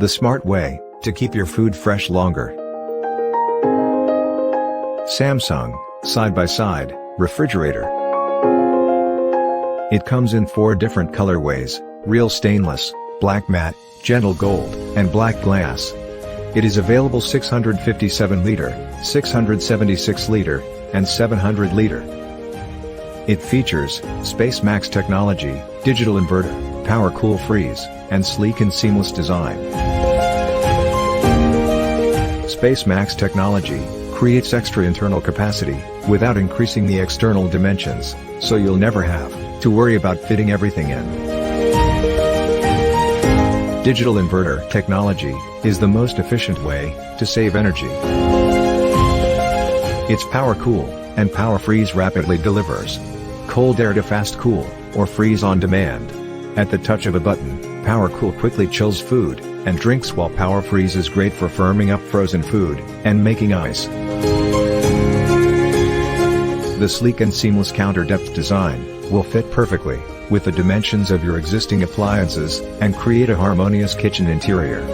the smart way to keep your food fresh longer. Samsung side-by-side refrigerator. It comes in 4 different colorways: real stainless, black matte, gentle gold, and black glass. It is available 657 liter, 676 liter, and 700 liter. It features Space Max technology, digital inverter, power cool freeze, and sleek and seamless design. Space Max technology creates extra internal capacity without increasing the external dimensions, so you'll never have to worry about fitting everything in. Digital inverter technology is the most efficient way to save energy. Its power cool and power freeze rapidly delivers cold air to fast cool or freeze on demand. At the touch of a button, power cool quickly chills food and drinks, while power freeze is great for firming up frozen food and making ice. The sleek and seamless counter depth design will fit perfectly with the dimensions of your existing appliances and create a harmonious kitchen interior.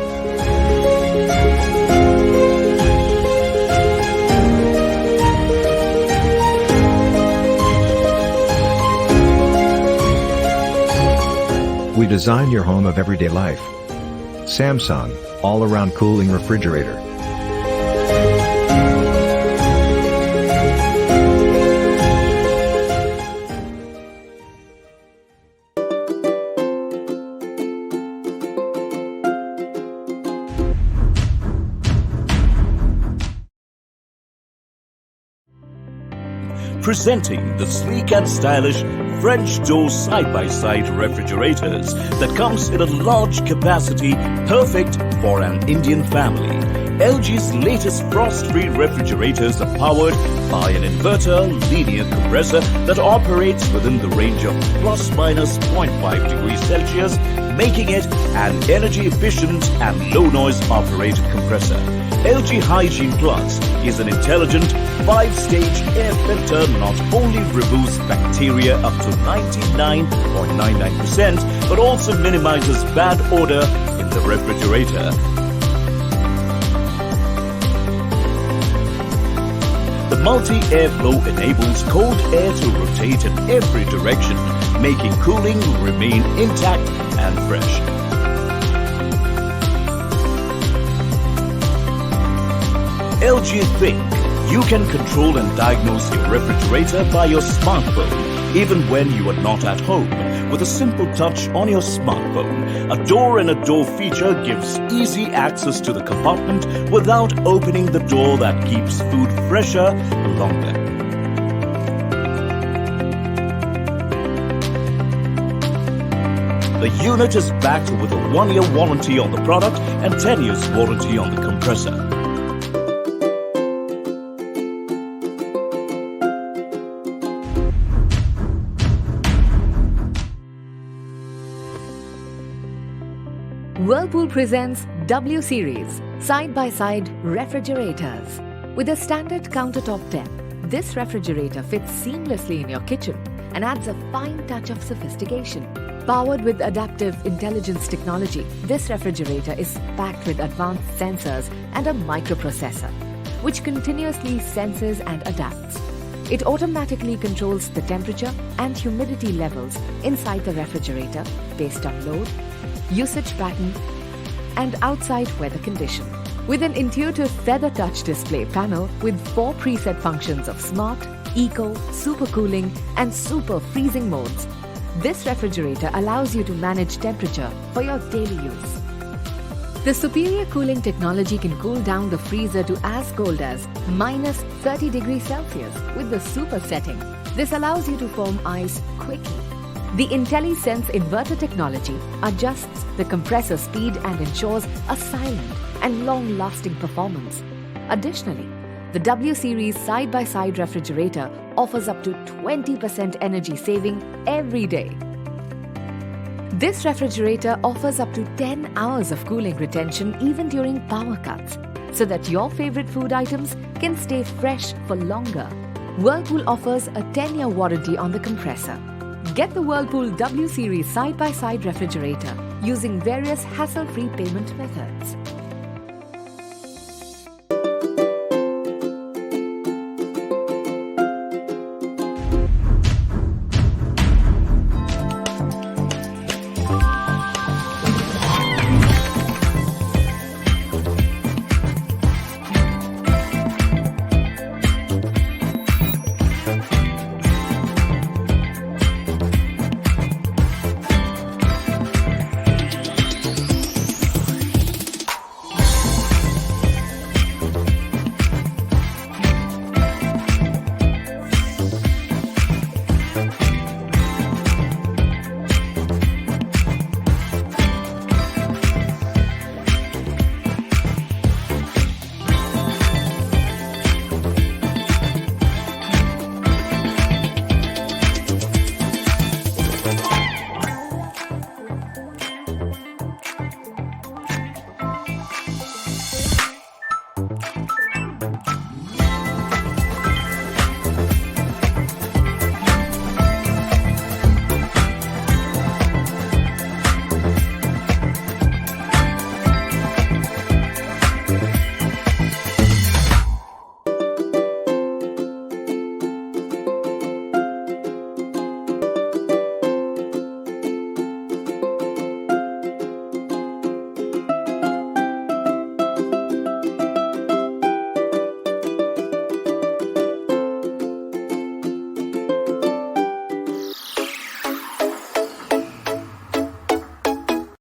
We design your home of everyday life. Samsung all-around cooling refrigerator. Presenting the sleek and stylish French door side-by-side refrigerators that comes in a large capacity, perfect for an Indian family. LG's latest frost-free refrigerators are powered by an inverter linear compressor that operates within the range of plus-minus 0.5 degrees Celsius, making it an energy-efficient and low-noise operated compressor. LG Hygiene Plus is an intelligent 5-stage air filter not only removes bacteria up to 99.99% but also minimizes bad odor in the refrigerator. The multi-airflow enables cold air to rotate in every direction, making cooling remain intact and fresh. LG Think. You can control and diagnose your refrigerator by your smartphone, even when you are not at home. With a simple touch on your smartphone, a door in a door feature gives easy access to the compartment without opening the door, that keeps food fresher longer. The unit is backed with a 1-year warranty on the product and 10 years warranty on the compressor. Whirlpool presents W Series side-by-side refrigerators. With a standard countertop depth, this refrigerator fits seamlessly in your kitchen and adds a fine touch of sophistication. Powered with adaptive intelligence technology, this refrigerator is packed with advanced sensors and a microprocessor, which continuously senses and adapts. It automatically controls the temperature and humidity levels inside the refrigerator based on load, usage pattern, and outside weather condition. With an intuitive feather touch display panel with 4 preset functions of smart, eco, super cooling, and super freezing modes, this refrigerator allows you to manage temperature for your daily use. The superior cooling technology can cool down the freezer to as cold as minus 30 degrees Celsius with the super setting. This allows you to form ice quickly. The IntelliSense inverter technology adjusts the compressor speed and ensures a silent and long-lasting performance. Additionally, the W Series side-by-side refrigerator offers up to 20% energy saving every day. This refrigerator offers up to 10 hours of cooling retention even during power cuts, so that your favorite food items can stay fresh for longer. Whirlpool offers a 10-year warranty on the compressor. Get the Whirlpool W Series side-by-side refrigerator using various hassle-free payment methods.